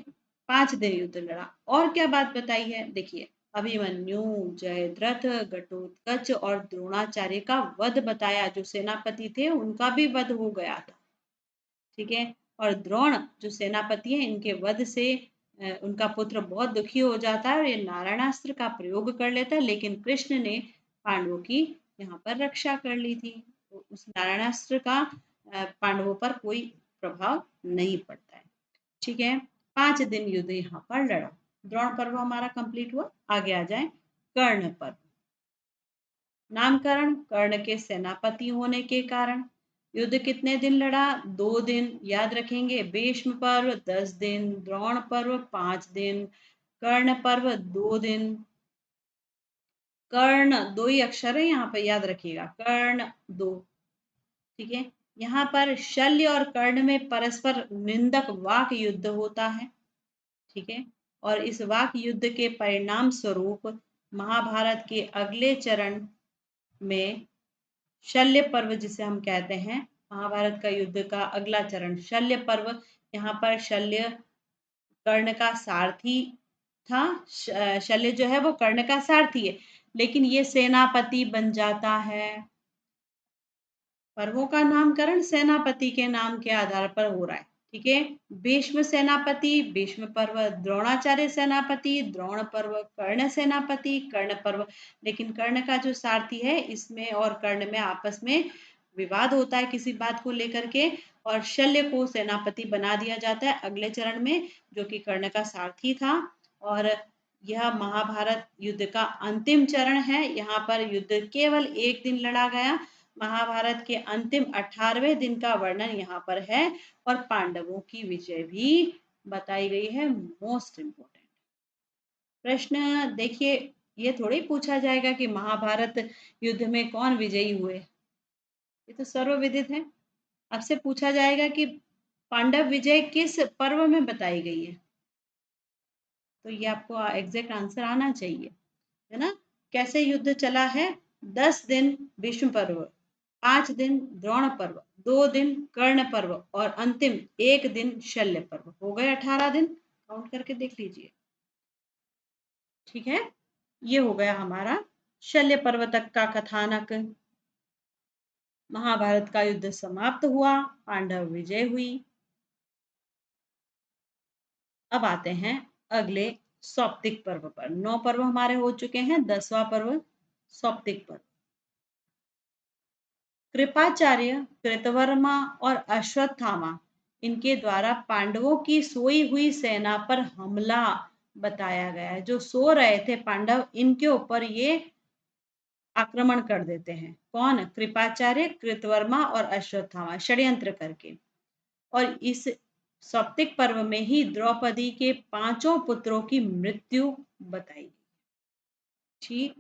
5 दिन युद्ध लड़ा। और क्या बात बताई है? देखिए, अभिमन्यु, जयद्रथ, घटोत्कच और द्रोणाचार्य का वध बताया। जो सेनापति थे उनका भी वध हो गया था। ठीक है, और द्रोण जो सेनापति है, इनके वध से उनका पुत्र बहुत दुखी हो जाता है और ये नारायणास्त्र का प्रयोग कर लेता है। लेकिन कृष्ण ने पांडवों की यहाँ पर रक्षा कर ली थी। तो उस नारायणास्त्र का पांडवों पर कोई प्रभाव नहीं पड़ता है। ठीक है, 5 दिन युद्ध यहाँ पर लड़ा। द्रोण पर्व हमारा कंप्लीट हुआ। आगे आ जाए कर्ण पर्व। नामकरण कर्ण के सेनापति होने के कारण। युद्ध कितने दिन लड़ा? 2 दिन। याद रखेंगे, भीष्म पर्व 10 दिन, द्रोण पर्व 5 दिन, कर्ण पर्व 2 दिन। कर्ण 2 ही अक्षर है यहाँ पे, याद रखिएगा, कर्ण 2। ठीक है, यहाँ पर शल्य और कर्ण में परस्पर निंदक वाक युद्ध होता है। ठीक है, और इस वाक युद्ध के परिणाम स्वरूप महाभारत के अगले चरण में शल्य पर्व, जिसे हम कहते हैं, महाभारत का युद्ध का अगला चरण शल्य पर्व। यहाँ पर शल्य कर्ण का सारथी था। शल्य जो है वो कर्ण का सारथी है, लेकिन ये सेनापति बन जाता है। पर्वों का नामकरण सेनापति के नाम के आधार पर हो रहा है। ठीक है। भीष्म सेनापति, भीष्म पर्व, द्रोणाचार्य सेनापति, द्रोण पर्व, कर्ण सेनापति, कर्ण पर्व। लेकिन कर्ण का जो सारथी है इसमें और कर्ण में आपस में विवाद होता है किसी बात को लेकर के, और शल्य को सेनापति बना दिया जाता है अगले चरण में, जो कि कर्ण का सारथी था। और यह महाभारत युद्ध का अंतिम चरण है। यहाँ पर युद्ध केवल एक दिन लड़ा गया। महाभारत के अंतिम 18वें दिन का वर्णन यहाँ पर है, और पांडवों की विजय भी बताई गई है। मोस्ट इंपोर्टेंट प्रश्न देखिए, ये थोड़ी पूछा जाएगा कि महाभारत युद्ध में कौन विजयी हुए, ये तो सर्वविदित है। आपसे पूछा जाएगा कि पांडव विजय किस पर्व में बताई गई है, तो ये आपको एग्जैक्ट आंसर आना चाहिए, है ना। कैसे युद्ध चला है? 10 दिन भीष्म पर्व, 5 दिन द्रोण पर्व, 2 दिन कर्ण पर्व, और अंतिम 1 दिन शल्य पर्व। हो गए 18 दिन, काउंट करके देख लीजिए। ठीक है, ये हो गया हमारा शल्य पर्व तक का कथानक। महाभारत का युद्ध समाप्त हुआ, पांडव विजय हुई। अब आते हैं अगले सौप्तिक पर्व पर। 9 पर्व हमारे हो चुके हैं, 10वां पर्व सौप्तिक पर्व। कृपाचार्य, कृतवर्मा और अश्वत्थामा, इनके द्वारा पांडवों की सोई हुई सेना पर हमला बताया गया है। जो सो रहे थे पांडव, इनके ऊपर ये आक्रमण कर देते हैं। कौन? कृपाचार्य, कृतवर्मा और अश्वत्थामा, षड्यंत्र करके। और इस सौप्तिक पर्व में ही द्रौपदी के 5 पुत्रों की मृत्यु बताई गई। ठीक,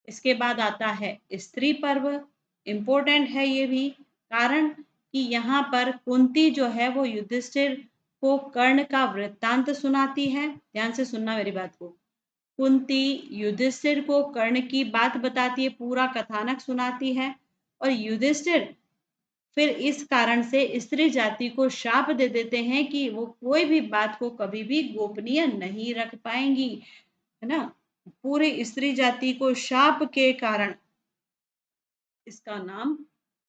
इसके बाद आता है स्त्री पर्व। इम्पोर्टेंट है ये भी, कारण कि यहाँ पर कुंती जो है वो युधिष्ठिर को कर्ण का वृत्तांत सुनाती है। ध्यान से सुनना मेरी बात को। कुंती युधिष्ठिर को कर्ण की बात बताती है, पूरा कथानक सुनाती है, और युधिष्ठिर फिर इस कारण से स्त्री जाति को शाप दे देते हैं कि वो कोई भी बात को कभी भी गोपनीय नहीं रख पाएंगी, है ना। पूरी स्त्री जाति को शाप के कारण इसका नाम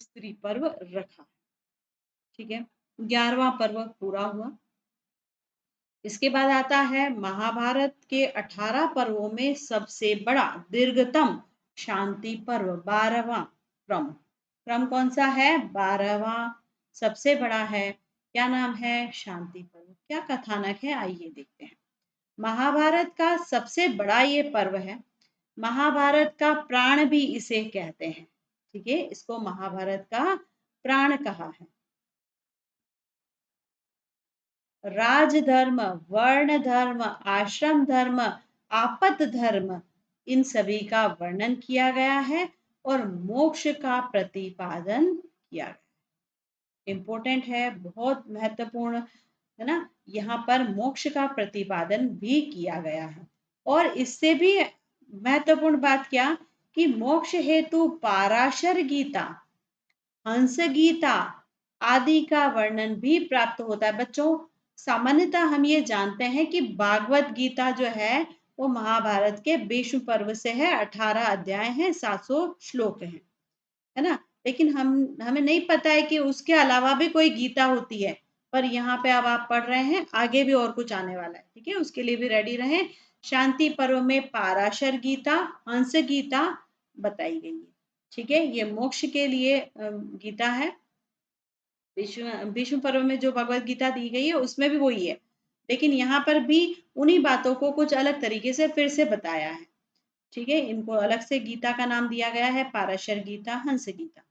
स्त्री पर्व रखा। ठीक है, 11वां पर्व पूरा हुआ। इसके बाद आता है महाभारत के 18 पर्वों में सबसे बड़ा दीर्घतम शांति पर्व, 12वां क्रम। क्रम कौन सा है? 12वां, सबसे बड़ा है। क्या नाम है? शांति पर्व। क्या कथानक है, आइए देखते हैं। महाभारत का सबसे बड़ा ये पर्व है। महाभारत का प्राण भी इसे कहते हैं। ठीक है, इसको महाभारत का प्राण कहा है। राजधर्म, वर्ण धर्म, आश्रम धर्म, आपत धर्म, इन सभी का वर्णन किया गया है और मोक्ष का प्रतिपादन किया गया। इंपॉर्टेंट है, बहुत महत्वपूर्ण है ना। यहाँ पर मोक्ष का प्रतिपादन भी किया गया है, और इससे भी महत्वपूर्ण बात क्या, कि मोक्ष हेतु पाराशर गीता, हंस गीता आदि का वर्णन भी प्राप्त होता है। बच्चों, सामान्यतः हम ये जानते हैं कि भागवत गीता जो है वो महाभारत के भीष्म पर्व से है। 18 अध्याय हैं, 700 श्लोक हैं, है ना। लेकिन हमें नहीं पता है कि उसके अलावा भी कोई गीता होती है। पर यहाँ पे अब आप पढ़ रहे हैं, आगे भी और कुछ आने वाला है। ठीक है, उसके लिए भी रेडी रहें। शांति पर्व में पाराशर गीता, हंस गीता बताई गई है। ठीक है, ये मोक्ष के लिए गीता है। भीष्म पर्व में जो भगवत गीता दी गई है उसमें भी वही है, लेकिन यहाँ पर भी उन्हीं बातों को कुछ अलग तरीके से फिर से बताया है। ठीक है, इनको अलग से गीता का नाम दिया गया है, पाराशर गीता, हंस गीता।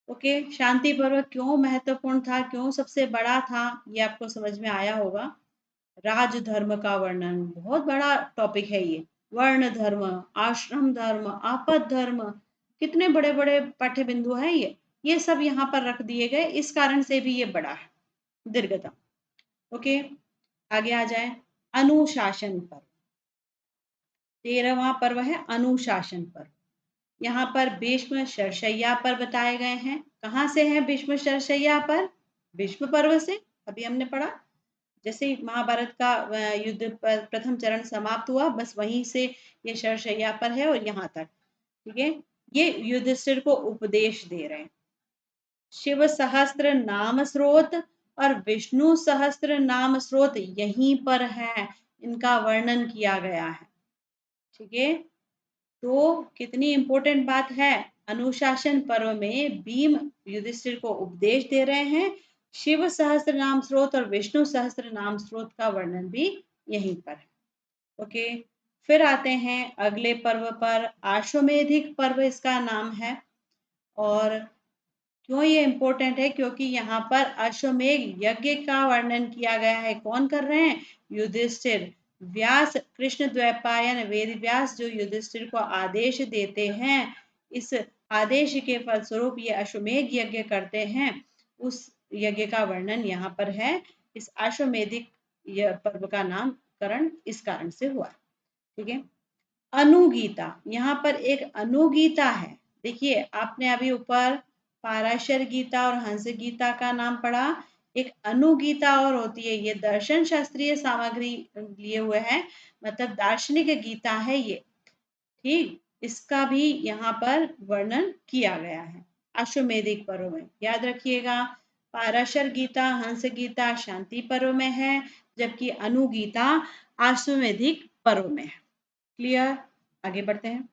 ओके, शांति पर्व क्यों महत्वपूर्ण था, क्यों सबसे बड़ा था, ये आपको समझ में आया होगा। राजधर्म का वर्णन, बहुत बड़ा टॉपिक है ये। वर्ण धर्म, आश्रम धर्म, आपद धर्म, कितने बड़े बड़े पाठ्य बिंदु हैं ये सब यहाँ पर रख दिए गए, इस कारण से भी ये बड़ा है, दीर्घतम। ओके, आगे आ जाए। अनुशासन पर्व, 13वां पर्व है अनुशासन पर्व। यहाँ पर भीष्म शरशैया पर बताए गए हैं। कहाँ से हैं भीष्म शरशैया पर? भीष्म पर्व से, अभी हमने पढ़ा। जैसे महाभारत का युद्ध प्रथम चरण समाप्त हुआ, बस वहीं से ये शरशैया पर है और यहाँ तक। ठीक है, ये युधिष्ठिर को उपदेश दे रहे हैं। शिव सहस्त्र नाम स्रोत और विष्णु सहस्त्र नाम स्रोत यहीं पर है, इनका वर्णन किया गया है। ठीक है, तो कितनी इंपॉर्टेंट बात है। अनुशासन पर्व में भीम युधिष्ठिर को उपदेश दे रहे हैं। शिव सहस्त्र नाम स्रोत और विष्णु सहस्त्र नाम स्रोत का वर्णन भी यहीं पर है। ओके, फिर आते हैं अगले पर्व पर। आश्वमेधिक पर्व इसका नाम है। और क्यों ये इंपॉर्टेंट है, क्योंकि यहाँ पर अश्वमेध यज्ञ का वर्णन किया गया है। कौन कर रहे हैं? युधिष्ठिर। व्यास कृष्ण द्वैपायन वेद व्यास जो युधिष्ठिर को आदेश देते हैं, इस आदेश के फलस्वरूप ये अश्वमेध यज्ञ करते हैं। उस यज्ञ का वर्णन यहाँ पर है। इस अश्वमेधिक पर्व का नामकरण इस कारण से हुआ। ठीक है, अनुगीता, यहाँ पर एक अनुगीता है। देखिए, आपने अभी ऊपर पाराशर गीता और हंस गीता का नाम पढ़ा, एक अनुगीता और होती है। ये दर्शन शास्त्रीय सामग्री लिए हुए है, मतलब दार्शनिक गीता है ये। ठीक, इसका भी यहाँ पर वर्णन किया गया है अश्वमेधिक पर्व में। याद रखिएगा, पाराशर गीता हंस गीता शांति पर्व में है, जबकि अनुगीता अश्वमेधिक पर्व में है। क्लियर? आगे बढ़ते हैं।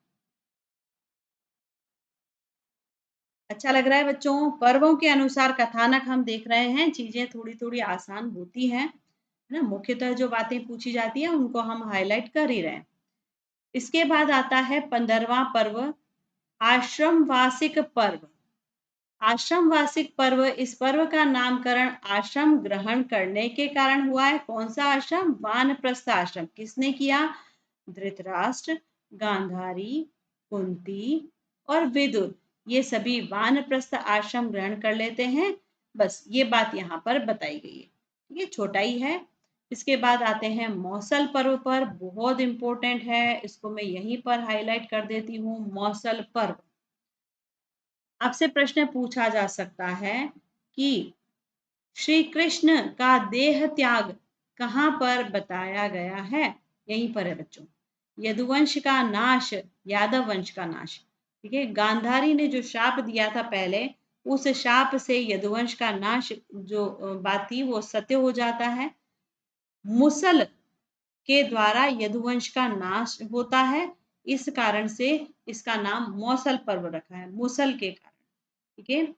अच्छा लग रहा है बच्चों? पर्वों के अनुसार कथानक हम देख रहे हैं, चीजें थोड़ी थोड़ी आसान होती हैं, है ना। मुख्यतः जो बातें पूछी जाती हैं उनको हम हाईलाइट कर ही रहे हैं। इसके बाद आता है 15वां पर्व, आश्रम वासिक पर्व। आश्रम वासिक पर्व, इस पर्व का नामकरण आश्रम ग्रहण करने के कारण हुआ है। कौन सा आश्रम? वानप्रस्थ आश्रम। किसने किया? धृतराष्ट्र, गांधारी, कुंती और विदुर, ये सभी वानप्रस्थ आश्रम ग्रहण कर लेते हैं। बस ये बात यहाँ पर बताई गई है, ये छोटा ही है। इसके बाद आते हैं मौसल पर्व पर, बहुत इंपॉर्टेंट है, इसको मैं यहीं पर हाईलाइट कर देती हूँ। मौसल पर्व, आपसे प्रश्न पूछा जा सकता है कि श्री कृष्ण का देह त्याग कहाँ पर बताया गया है? यहीं पर है बच्चों। यदुवंश का नाश, यादव वंश का नाश। ठीक है, गांधारी ने जो शाप दिया था पहले, उस शाप से यदुवंश का नाश जो बात थी वो सत्य हो जाता है। मुसल के द्वारा यदुवंश का नाश होता है, इस कारण से इसका नाम मौसल पर्व रखा है, मुसल के कारण। ठीक है,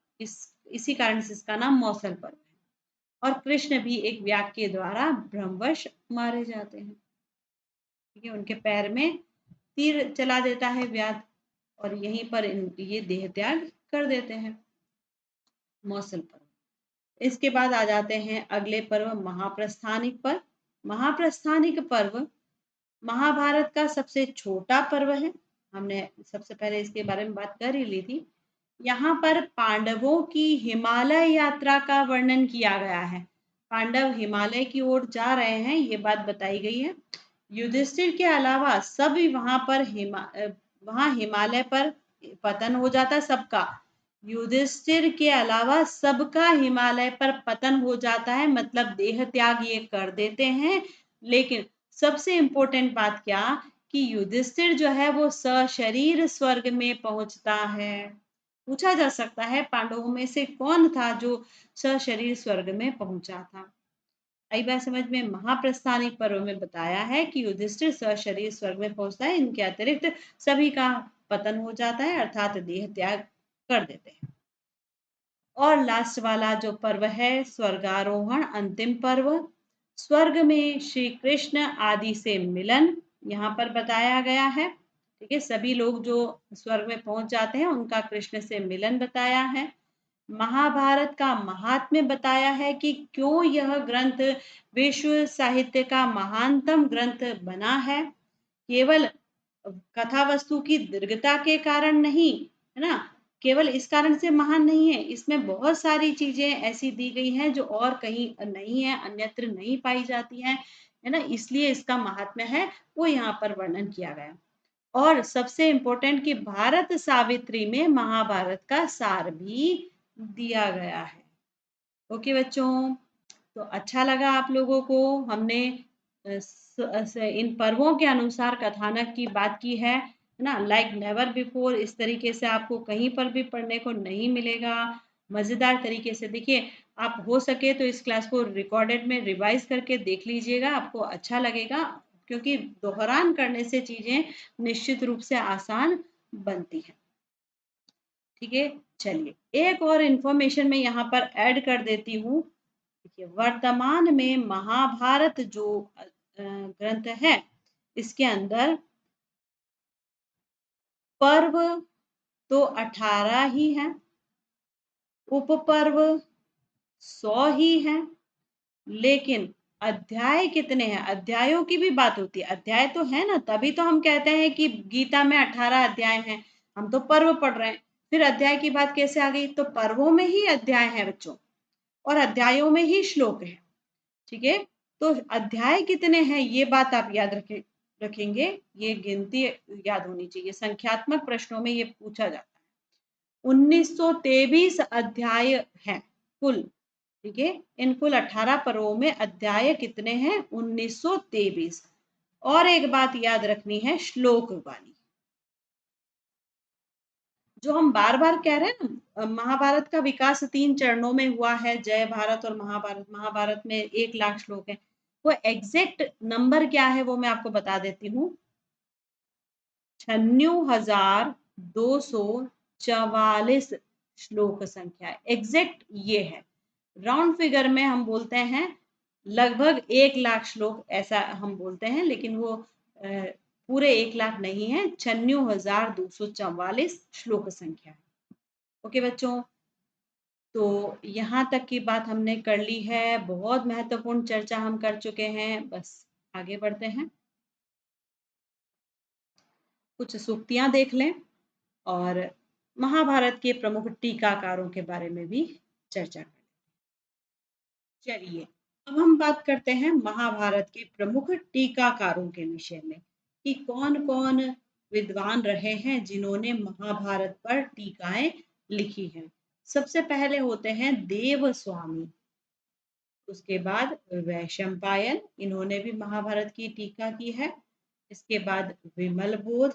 इसी कारण से इसका नाम मौसल पर्व है। और कृष्ण भी एक व्याग के द्वारा ब्रह्मवश मारे जाते हैं। ठीक है, उनके पैर में तीर चला देता है व्याध, और यहीं पर ये देह त्याग कर देते हैं। मौसल पर्व। इसके बाद आ जाते हैं अगले पर्व, महाप्रस्थानिक पर्व। महाप्रस्थानिक पर्व महाभारत का सबसे छोटा पर्व है। हमने सबसे पहले इसके बारे में बात कर ही ली थी। यहाँ पर पांडवों की हिमालय यात्रा का वर्णन किया गया है। पांडव हिमालय की ओर जा रहे हैं, ये बात बताई गई है। युधिष्ठिर के अलावा सभी वहां हिमालय पर पतन हो जाता, सबका। युधिष्ठिर के अलावा सबका हिमालय पर पतन हो जाता है, मतलब देह त्याग ये कर देते हैं। लेकिन सबसे इंपॉर्टेंट बात क्या, कि युधिष्ठिर जो है वो सशरीर स्वर्ग में पहुंचता है। पूछा जा सकता है पांडवों में से कौन था जो सशरीर स्वर्ग में पहुंचा था। आई बात समझ में? महाप्रस्थानिक पर्व में बताया है कि युधिष्ठिर सशरीर स्वर्ग में पहुंचता है, इनके अतिरिक्त सभी का पतन हो जाता है, अर्थात देह त्याग कर देते हैं। और लास्ट वाला जो पर्व है, स्वर्गारोहण अंतिम पर्व। स्वर्ग में श्री कृष्ण आदि से मिलन यहाँ पर बताया गया है। ठीक है, सभी लोग जो स्वर्ग में पहुंच जाते हैं उनका कृष्ण से मिलन बताया है। महाभारत का महात्म्य बताया है कि क्यों यह ग्रंथ विश्व साहित्य का महानतम ग्रंथ बना है। केवल कथा वस्तु की दीर्घता के कारण नहीं, है ना, केवल इस कारण से महान नहीं है, इसमें बहुत सारी चीजें ऐसी दी गई हैं जो और कहीं नहीं है, अन्यत्र नहीं पाई जाती हैं, है ना, इसलिए इसका महात्म्य है वो यहाँ पर वर्णन किया गया। और सबसे इम्पोर्टेंट कि भारत सावित्री में महाभारत का सार भी दिया गया है। ओके बच्चों, तो अच्छा लगा आप लोगों को, हमने इन पर्वों के अनुसार कथानक की बात की है ना, लाइक नेवर बिफोर। इस तरीके से आपको कहीं पर भी पढ़ने को नहीं मिलेगा। मजेदार तरीके से देखिए। आप हो सके तो इस क्लास को रिकॉर्डेड में रिवाइज करके देख लीजिएगा, आपको अच्छा लगेगा, क्योंकि दोहरान करने से चीजें निश्चित रूप से आसान बनती हैं। ठीक है, चलिए एक और इंफॉर्मेशन मैं यहाँ पर ऐड कर देती हूँ। देखिए, वर्तमान में महाभारत जो ग्रंथ है, इसके अंदर पर्व तो 18 ही हैं, उपपर्व 100 ही हैं, लेकिन अध्याय कितने हैं? अध्यायों की भी बात होती है, अध्याय तो है ना, तभी तो हम कहते हैं कि गीता में 18 अध्याय हैं। हम तो पर्व पढ़ रहे हैं, फिर अध्याय की बात कैसे आ गई? तो पर्वों में ही अध्याय है बच्चों, और अध्यायों में ही श्लोक है। ठीक है, तो अध्याय कितने हैं ये बात आप याद रखेंगे, ये गिनती याद होनी चाहिए। संख्यात्मक प्रश्नों में ये पूछा जाता है। 1923 अध्याय हैं कुल। ठीक है, इन कुल 18 पर्वों में अध्याय कितने हैं? 1923। और एक बात याद रखनी है, श्लोक वाली, जो हम बार बार कह रहे हैं ना, महाभारत का विकास 3 चरणों में हुआ है, जय भारत और महाभारत। महाभारत में 1 लाख श्लोक है, वो एग्जैक्ट नंबर क्या है वो मैं आपको बता देती हूँ। 96,244 श्लोक संख्या एग्जैक्ट ये है। राउंड फिगर में हम बोलते हैं लगभग 1 लाख श्लोक, ऐसा हम बोलते हैं, लेकिन वो पूरे 1 लाख नहीं है, 96,244 श्लोक संख्या है। ओके बच्चों, तो यहाँ तक की बात हमने कर ली है, बहुत महत्वपूर्ण चर्चा हम कर चुके हैं। बस आगे बढ़ते हैं, कुछ सूक्तियां देख लें और महाभारत के प्रमुख टीकाकारों के बारे में भी चर्चा करें। चलिए, अब हम बात करते हैं महाभारत के प्रमुख टीकाकारों के विषय में, कि कौन कौन विद्वान रहे हैं जिन्होंने महाभारत पर टीकाएं लिखी हैं। सबसे पहले होते हैं देव स्वामी, उसके बाद वैशंपायन, इन्होंने भी महाभारत की टीका की है। इसके बाद विमल बोध,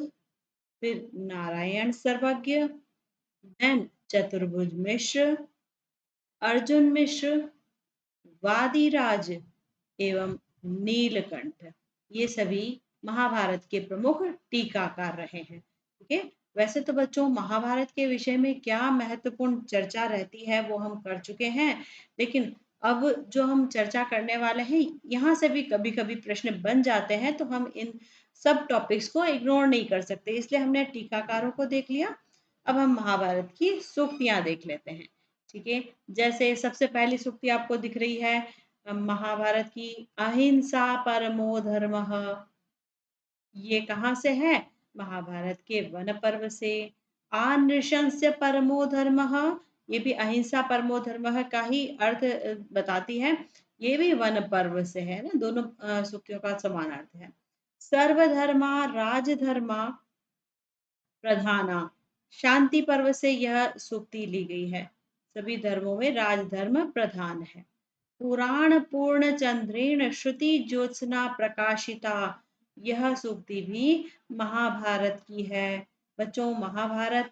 फिर नारायण सर्वज्ञ, देन चतुर्भुज मिश्र, अर्जुन मिश्र, वादिराज एवं नीलकंठ, ये सभी महाभारत के प्रमुख टीकाकार रहे हैं। ठीक है, वैसे तो बच्चों महाभारत के विषय में क्या महत्वपूर्ण चर्चा रहती है वो हम कर चुके हैं, लेकिन अब जो हम चर्चा करने वाले हैं यहाँ से भी कभी कभी प्रश्न बन जाते हैं, तो हम इन सब टॉपिक्स को इग्नोर नहीं कर सकते, इसलिए हमने टीकाकारों को देख लिया। अब हम महाभारत की सूक्तियां देख लेते हैं। ठीक है, जैसे सबसे पहली सूक्ति आपको दिख रही है महाभारत की, अहिंसा परमो धर्मः। ये कहाँ से है? महाभारत के वन पर्व से। आनृशंस्य परमो धर्मः, ये भी अहिंसा परमो धर्मः का ही अर्थ बताती है, ये भी वन पर्व से है ना, दोनों सूक्तियों का समान अर्थ है। सर्वधर्मा राजधर्मा प्रधाना, शांति पर्व से यह सूक्ति ली गई है। सभी धर्मों में राजधर्म प्रधान है। पुराण पूर्ण चंद्रेण श्रुति ज्योत्सना प्रकाशिता, यह सूक्ति भी महाभारत की है। बच्चों महाभारत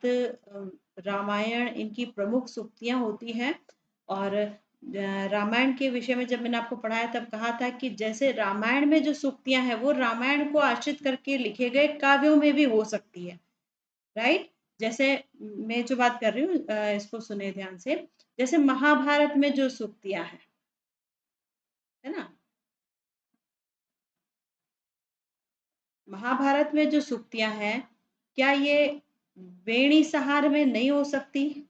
रामायण इनकी प्रमुख सूक्तियां होती हैं, और रामायण के विषय में जब मैंने आपको पढ़ाया तब कहा था कि जैसे रामायण में जो सूक्तियां हैं वो रामायण को आश्रित करके लिखे गए काव्यों में भी हो सकती है। राइट, जैसे मैं जो बात कर रही हूँ इसको सुने ध्यान से। जैसे महाभारत में जो सूक्तियां हैं, है ना, महाभारत में जो सूक्तियां हैं, क्या ये वेणी सहार में नहीं हो सकती?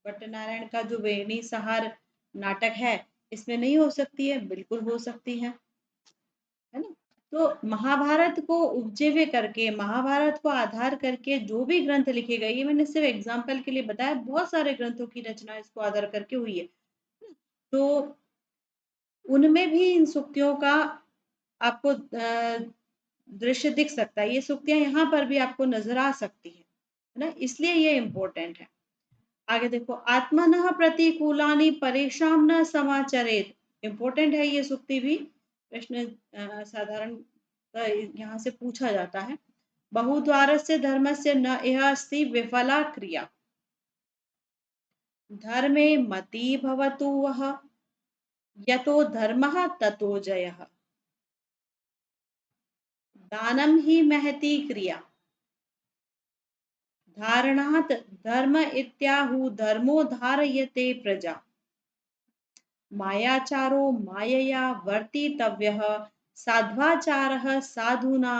भट्टनारायण का जो वेणी सहार नाटक है, इसमें नहीं हो सकती है? बिल्कुल हो सकती है ना। तो महाभारत को उपजे हुए करके, महाभारत को आधार करके जो भी ग्रंथ लिखे गए, ये मैंने सिर्फ एग्जाम्पल के लिए बताया, बहुत सारे ग्रंथों की रचना इसको आधार करके हुई है। तो उनमें भी इन सूक्तियों का आपको दृश्य दिख सकता है, ये सूक्तियां यहाँ पर भी आपको नजर आ सकती है ना, इसलिए ये इम्पोर्टेंट है। आगे देखो, आत्मनः प्रतिकूलानि परेशान न समाचरेत, इम्पोर्टेंट है ये सूक्ति भी, प्रश्न साधारण यहाँ से पूछा जाता है। बहुद्वारस्य धर्मस्य न यह अस्ति विफला क्रिया, धर्मे मति भवतु वः, यतो धर्मः ततो जयः। दानं हि महती क्रिया, धारणात् धर्म इत्याहु धर्मो धारयते प्रजा। मायाचारो मायया वर्तितव्यः, साध्वाचारः साधुना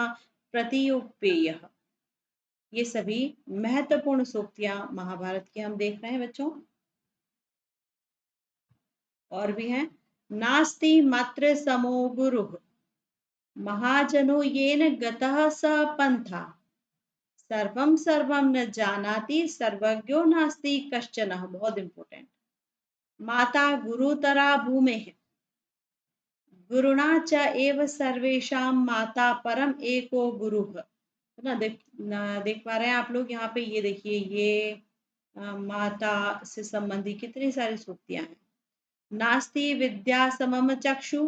प्रतियुक्तेयः। ये सभी महत्वपूर्ण सूक्तियां महाभारत की हम देख रहे हैं बच्चों। और भी हैं, नास्ति मात्र समो गुरुः, महाजनो येन गतः स पंथा, सर्वं सर्वं न जानाति सर्वज्ञो नास्ति कश्चन। बहुत इंपॉर्टेंट। माता गुरुतरा भूमेः, गुरुणा च एव सर्वेषां माता परम एको गुरुः। है ना, देख पा रहे हैं आप लोग यहाँ पे, ये देखिए, ये माता से संबंधी कितनी सारी सूक्तियां हैं। नास्ति विद्या समम चक्षु,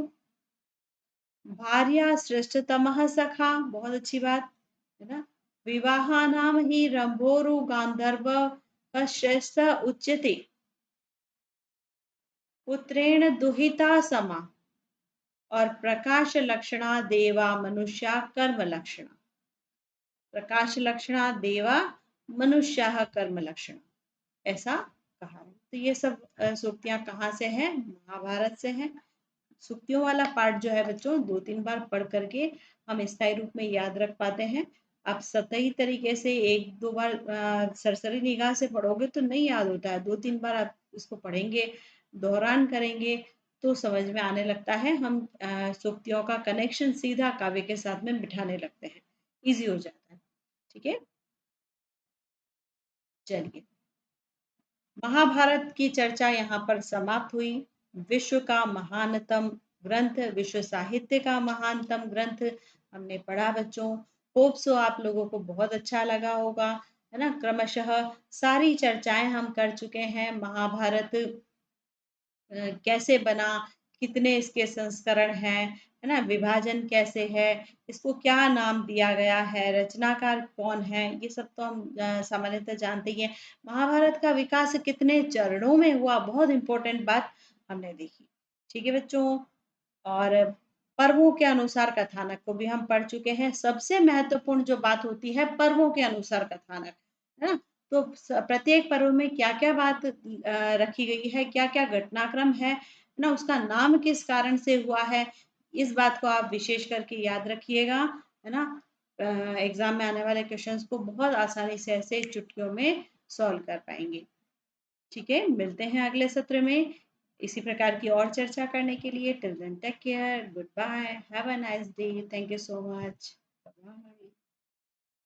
भार्या श्रेष्ठतमः सखा। बहुत अच्छी बात है ना। विवाहानाम ही रंभोरु गांधर्व श्रेष्ठ उच्यते, पुत्रेण दुहिता समा। और प्रकाश लक्षणा देवा मनुष्या कर्म लक्षणा, प्रकाश लक्षणा देवा मनुष्या कर्म लक्षणा, ऐसा कहा है। तो ये सब सूक्तियां कहाँ से हैं? महाभारत से हैं। सूक्तियों वाला पार्ट जो है बच्चों, 2-3 बार पढ़ करके हम स्थायी रूप में याद रख पाते हैं। आप सतही तरीके से 1-2 बार सरसरी निगाह से पढ़ोगे तो नहीं याद होता है। 2-3 बार आप इसको पढ़ेंगे, दोहरान करेंगे, तो समझ में आने लगता है। हम सूक्तियों का कनेक्शन सीधा काव्य के साथ में बिठाने लगते हैं, इजी हो जाता है। ठीक है, चलिए, महाभारत की चर्चा यहाँ पर समाप्त हुई। विश्व का महानतम ग्रंथ, विश्व साहित्य का महानतम ग्रंथ हमने पढ़ा बच्चों। होप सो आप लोगों को बहुत अच्छा लगा होगा, है ना। क्रमशः सारी चर्चाएं हम कर चुके हैं। महाभारत कैसे बना, कितने इसके संस्करण हैं, है ना, विभाजन कैसे है, इसको क्या नाम दिया गया है, रचनाकार कौन है, ये सब तो हम सामान्यतः जानते ही हैं। महाभारत का विकास कितने चरणों में हुआ, बहुत इंपॉर्टेंट बात हमने देखी। ठीक है बच्चों। और पर्वों के अनुसार कथानक को भी हम पढ़ चुके हैं। सबसे महत्वपूर्ण जो बात होती है, पर्वों के अनुसार कथानक, है ना। तो प्रत्येक पर्व में क्या क्या बात रखी गई है, क्या क्या घटनाक्रम है ना, उसका नाम किस कारण से हुआ है, इस बात को आप विशेष करके याद रखिएगा, है ना। एग्जाम में आने वाले क्वेश्चंस को बहुत आसानी से ऐसे चुटकियों में सॉल्व कर पाएंगे। ठीक है, मिलते हैं अगले सत्र में इसी प्रकार की और चर्चा करने के लिए। Till then take care, good bye, have a nice day, thank you so much, bye.